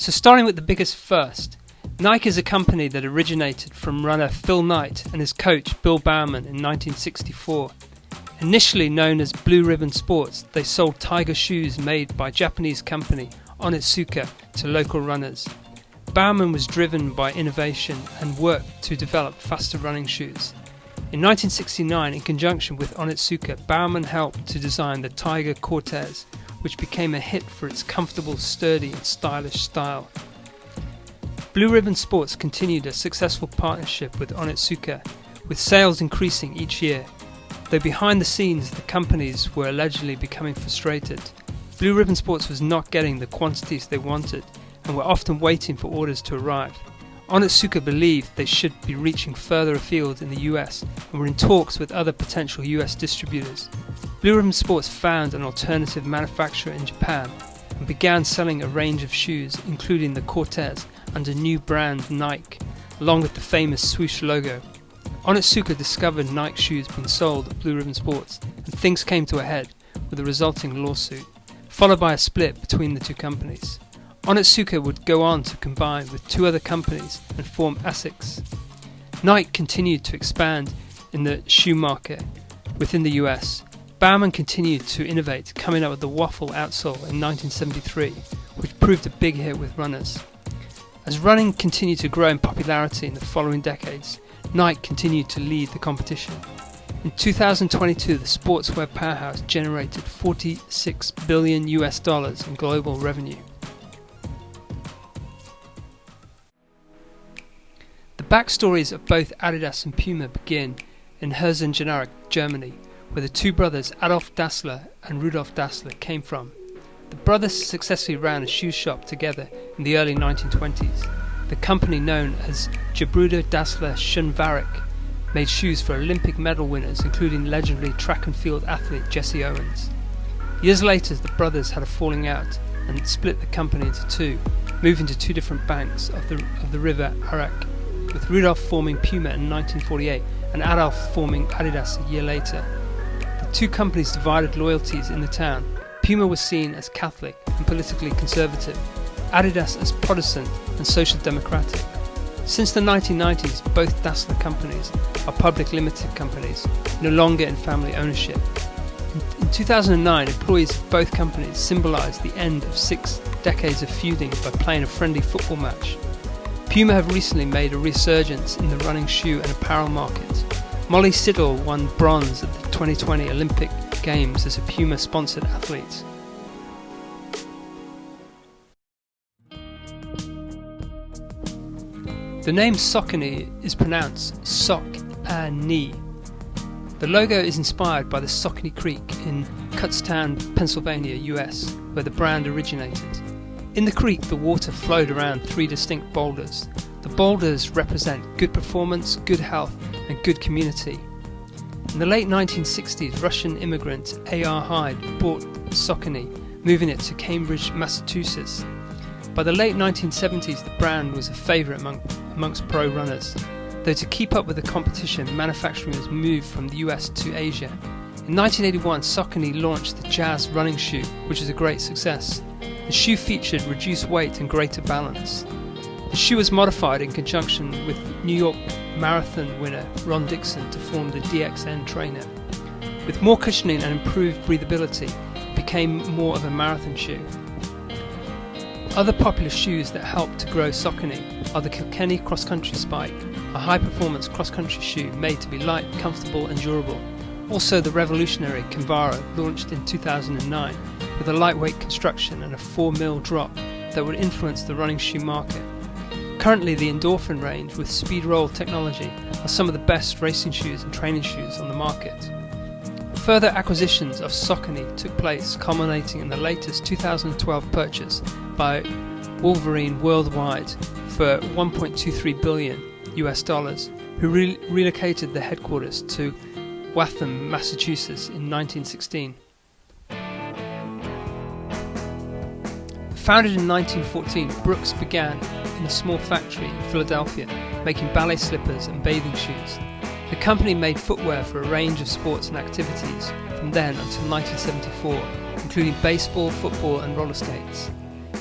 So starting with the biggest first, Nike is a company that originated from runner Phil Knight and his coach Bill Bowerman in 1964. Initially known as Blue Ribbon Sports, they sold Tiger shoes made by Japanese company Onitsuka to local runners. Bowerman was driven by innovation and worked to develop faster running shoes. In 1969, in conjunction with Onitsuka, Bowerman helped to design the Tiger Cortez, which became a hit for its comfortable, sturdy and stylish style. Blue Ribbon Sports continued a successful partnership with Onitsuka, with sales increasing each year. Though behind the scenes the companies were allegedly becoming frustrated, Blue Ribbon Sports was not getting the quantities they wanted and were often waiting for orders to arrive. Onitsuka believed they should be reaching further afield in the US and were in talks with other potential US distributors. Blue Ribbon Sports found an alternative manufacturer in Japan and began selling a range of shoes, including the Cortez, under new brand Nike, along with the famous swoosh logo. Onitsuka discovered Nike shoes being sold at Blue Ribbon Sports, and things came to a head with a resulting lawsuit, followed by a split between the two companies. Onitsuka would go on to combine with two other companies and form Asics. Nike continued to expand in the shoe market within the US. Bowerman continued to innovate, coming up with the waffle outsole in 1973, which proved a big hit with runners. As running continued to grow in popularity in the following decades, Nike continued to lead the competition. In 2022, the sportswear powerhouse generated $46 billion in global revenue. The backstories of both Adidas and Puma begin in Herzogenaurach, Germany, where the two brothers Adolf Dassler and Rudolf Dassler came from. The brothers successfully ran a shoe shop together in the early 1920s. The company, known as Gebruder Dassler Schönwarek, made shoes for Olympic medal winners, including legendary track and field athlete Jesse Owens. Years later, the brothers had a falling out and split the company into two, moving to two different banks of the river Arak, with Rudolf forming Puma in 1948 and Adolf forming Adidas a year later. The two companies divided loyalties in the town. Puma was seen as Catholic and politically conservative, Adidas as Protestant and social democratic. Since the 1990s, both Dassler companies are public limited companies, no longer in family ownership. In 2009, employees of both companies symbolised the end of 6 decades of feuding by playing a friendly football match. Puma have recently made a resurgence in the running shoe and apparel market. Molly Siddall won bronze at the 2020 Olympic Games as a Puma-sponsored athlete. The name Saucony is pronounced Sock-a-Knee. The logo is inspired by the Saucony Creek in Kutztown, Pennsylvania, US, where the brand originated. In the creek, the water flowed around 3 distinct boulders. The boulders represent good performance, good health, and good community. In the late 1960s, Russian immigrant A.R. Hyde bought Saucony, moving it to Cambridge, Massachusetts. By the late 1970s, the brand was a favourite amongst pro runners, though to keep up with the competition, manufacturing was moved from the US to Asia. In 1981, Saucony launched the Jazz running shoe, which was a great success. The shoe featured reduced weight and greater balance. The shoe was modified in conjunction with New York Marathon winner Ron Dixon to form the DXN trainer. With more cushioning and improved breathability, it became more of a marathon shoe. Other popular shoes that helped to grow Saucony are the Kilkenny cross-country Spike, a high-performance cross-country shoe made to be light, comfortable and durable. Also the revolutionary Kinvara, launched in 2009, with a lightweight construction and a 4mm drop that would influence the running shoe market. Currently, the Endorphin range with speed roll technology are some of the best racing shoes and training shoes on the market. Further acquisitions of Saucony took place, culminating in the latest 2012 purchase by Wolverine Worldwide for $1.23 billion, who relocated the headquarters to Waltham, Massachusetts in 1916. Founded in 1914, Brooks began in a small factory in Philadelphia, making ballet slippers and bathing shoes. The company made footwear for a range of sports and activities from then until 1974, including baseball, football and roller skates.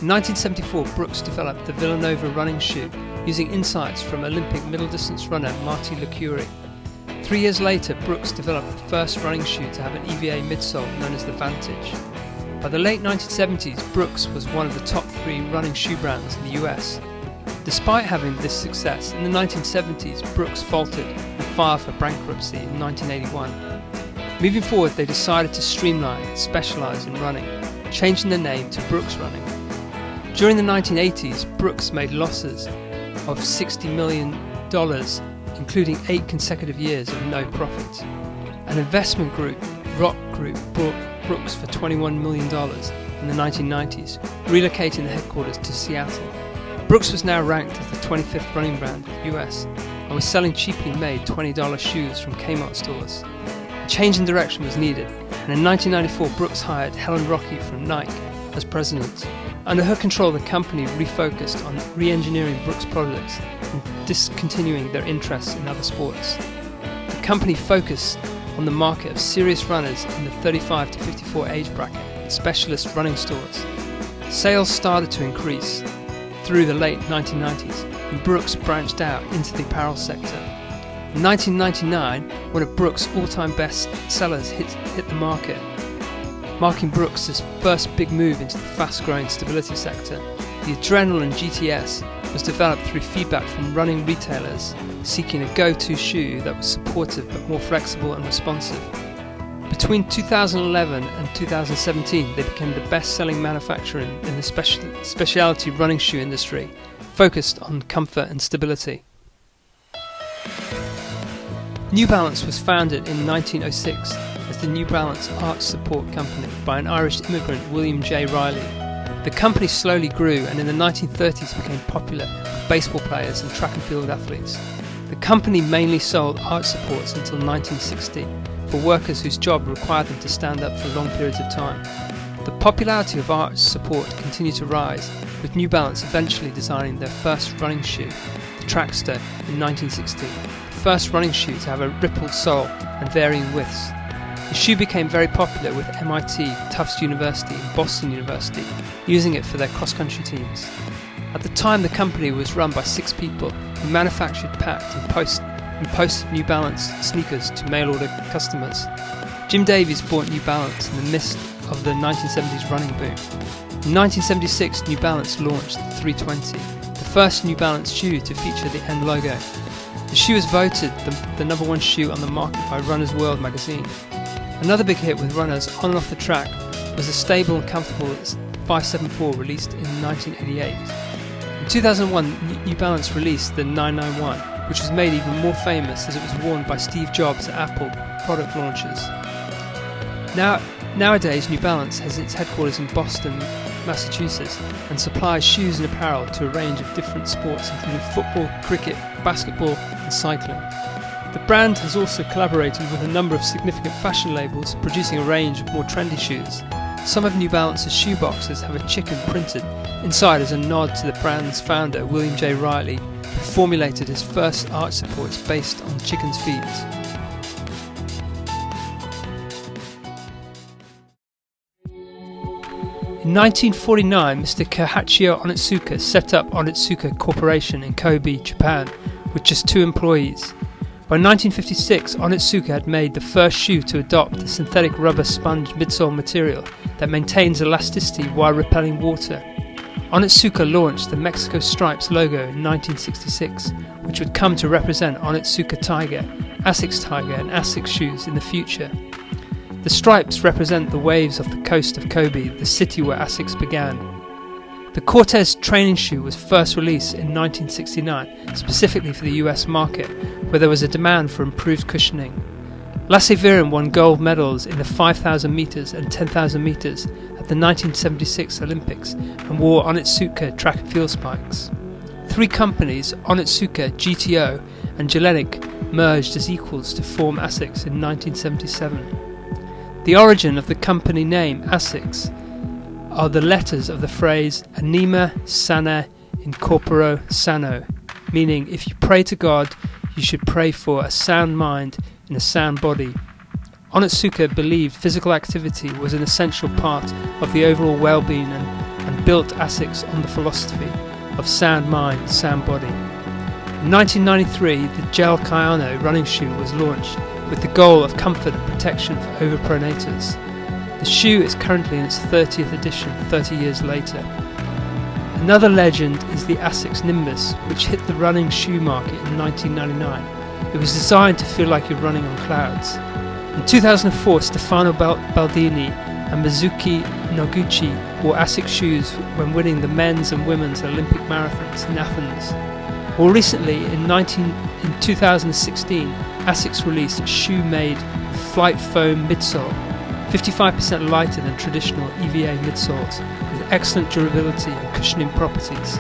In 1974, Brooks developed the Villanova running shoe using insights from Olympic middle distance runner Marty Liquori. 3 years later, Brooks developed the first running shoe to have an EVA midsole known as the Vantage. By the late 1970s, Brooks was one of the top 3 running shoe brands in the US. Despite having this success, in the 1970s, Brooks faltered and filed for bankruptcy in 1981. Moving forward, they decided to streamline and specialize in running, changing the name to Brooks Running. During the 1980s, Brooks made losses of $60 million, including 8 consecutive years of no profit. An investment group, Rock Group, bought Brooks for $21 million in the 1990s, relocating the headquarters to Seattle. Brooks was now ranked as the 25th running brand in the US and was selling cheaply made $20 shoes from Kmart stores. A change in direction was needed, and in 1994 Brooks hired Helen Rockey from Nike as president. Under her control, the company refocused on re-engineering Brooks products and discontinuing their interests in other sports. The company focused on the market of serious runners in the 35 to 54 age bracket at specialist running stores. Sales started to increase through the late 1990s, and Brooks branched out into the apparel sector. In 1999, one of Brooks' all-time best sellers hit the market, marking Brooks' first big move into the fast-growing stability sector. The Adrenaline GTS was developed through feedback from running retailers seeking a go-to shoe that was supportive but more flexible and responsive. Between 2011 and 2017, they became the best-selling manufacturer in the specialty running shoe industry, focused on comfort and stability. New Balance was founded in 1906 as the New Balance Arch Support Company by an Irish immigrant, William J. Riley. The company slowly grew and in the 1930s became popular with baseball players and track and field athletes. The company mainly sold arch supports until 1960 for workers whose job required them to stand up for long periods of time. The popularity of arch support continued to rise, with New Balance eventually designing their first running shoe, the Trackster, in 1960, the first running shoe to have a rippled sole and varying widths. The shoe became very popular with MIT, Tufts University and Boston University using it for their cross-country teams. At the time, the company was run by 6 people who manufactured, packed and posted New Balance sneakers to mail-order customers. Jim Davies bought New Balance in the midst of the 1970s running boom. In 1976, New Balance launched the 320, the first New Balance shoe to feature the N logo. The shoe was voted the number 1 shoe on the market by Runner's World magazine. Another big hit with runners on and off the track was the stable and comfortable 574 released in 1988. In 2001, New Balance released the 991, which was made even more famous as it was worn by Steve Jobs at Apple product launches. Nowadays, New Balance has its headquarters in Boston, Massachusetts, and supplies shoes and apparel to a range of different sports including football, cricket, basketball and cycling. The brand has also collaborated with a number of significant fashion labels, producing a range of more trendy shoes. Some of New Balance's shoe boxes have a chicken printed inside as a nod to the brand's founder, William J. Riley, who formulated his first arch supports based on chicken's feet. In 1949, Mr. Kazuhiro Onitsuka set up Onitsuka Corporation in Kobe, Japan, with just 2 employees. By 1956, Onitsuka had made the first shoe to adopt a synthetic rubber sponge midsole material that maintains elasticity while repelling water. Onitsuka launched the Mexico Stripes logo in 1966, which would come to represent Onitsuka Tiger, Asics Tiger and Asics shoes in the future. The stripes represent the waves off the coast of Kobe, the city where Asics began. The Cortez training shoe was first released in 1969, specifically for the US market, where there was a demand for improved cushioning. Lasse Viren won gold medals in the 5,000 metres and 10,000 metres at the 1976 Olympics and wore Onitsuka track and field spikes. 3 companies, Onitsuka, GTO and Gelenik, merged as equals to form Asics in 1977. The origin of the company name Asics are the letters of the phrase Anima Sana in Corporo Sano, meaning if you pray to God, you should pray for a sound mind in a sound body. Onitsuka believed physical activity was an essential part of the overall well-being and built Asics on the philosophy of sound mind, sound body. In 1993, the Gel Kayano running shoe was launched with the goal of comfort and protection for overpronators. The shoe is currently in its 30th edition 30 years later. Another legend is the Asics Nimbus, which hit the running shoe market in 1999. It was designed to feel like you're running on clouds. In 2004, Stefano Baldini and Mizuki Noguchi wore Asics shoes when winning the men's and women's Olympic marathons in Athens. More recently, in 2016, Asics released a shoe made with flight foam midsole, 55% lighter than traditional EVA midsoles, with excellent durability and cushioning properties.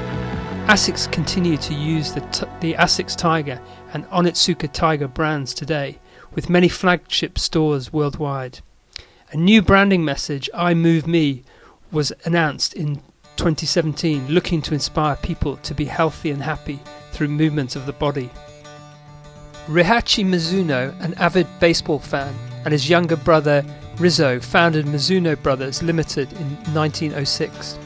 Asics continue to use the Asics Tiger and Onitsuka Tiger brands today, with many flagship stores worldwide. A new branding message, I Move Me, was announced in 2017, looking to inspire people to be healthy and happy through movement of the body. Heihachi Mizuno, an avid baseball fan, and his younger brother Rizzo founded Mizuno Brothers Limited in 1906.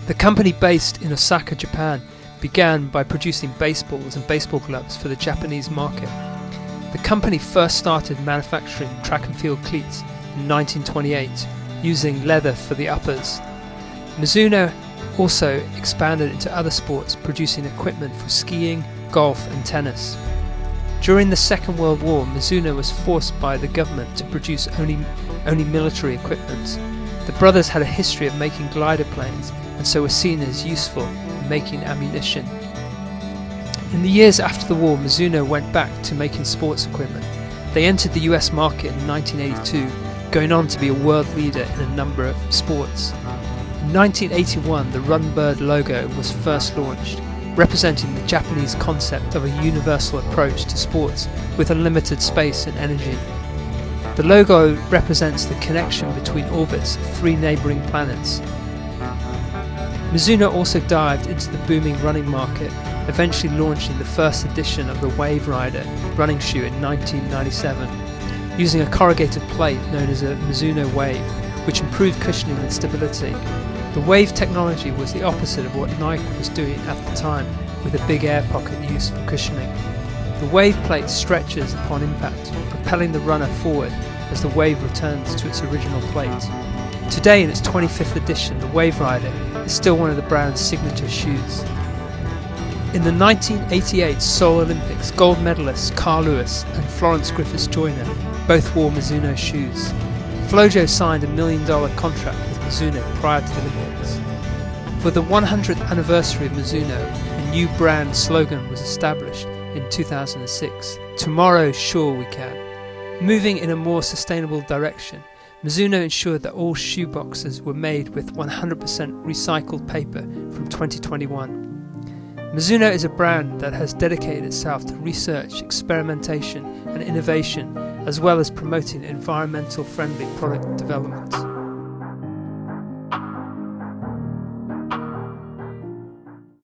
The company, based in Osaka, Japan, began by producing baseballs and baseball gloves for the Japanese market. The company first started manufacturing track and field cleats in 1928, using leather for the uppers. Mizuno also expanded into other sports, producing equipment for skiing, golf and tennis. During the Second World War, Mizuno was forced by the government to produce only military equipment. The brothers had a history of making glider planes and so were seen as useful in making ammunition. In the years after the war, Mizuno went back to making sports equipment. They entered the US market in 1982, going on to be a world leader in a number of sports. In 1981, the Runbird logo was first launched, representing the Japanese concept of a universal approach to sports with unlimited space and energy. The logo represents the connection between orbits of 3 neighbouring planets. Mizuno also dived into the booming running market, eventually launching the first edition of the Wave Rider running shoe in 1997, using a corrugated plate known as a Mizuno Wave, which improved cushioning and stability. The Wave technology was the opposite of what Nike was doing at the time, with a big air pocket used for cushioning. The Wave plate stretches upon impact, propelling the runner forward as the Wave returns to its original plate. Today, in its 25th edition, the Wave Rider is still one of the brand's signature shoes. In the 1988 Seoul Olympics, gold medalists Carl Lewis and Florence Griffiths Joyner both wore Mizuno shoes. Flojo signed a $1 million contract with Mizuno prior to the Olympics. For the 100th anniversary of Mizuno, a new brand slogan was established in 2006, Tomorrow Sure We Can. Moving in a more sustainable direction, Mizuno ensured that all shoe boxes were made with 100% recycled paper from 2021. Mizuno is a brand that has dedicated itself to research, experimentation and innovation, as well as promoting environmental friendly product development.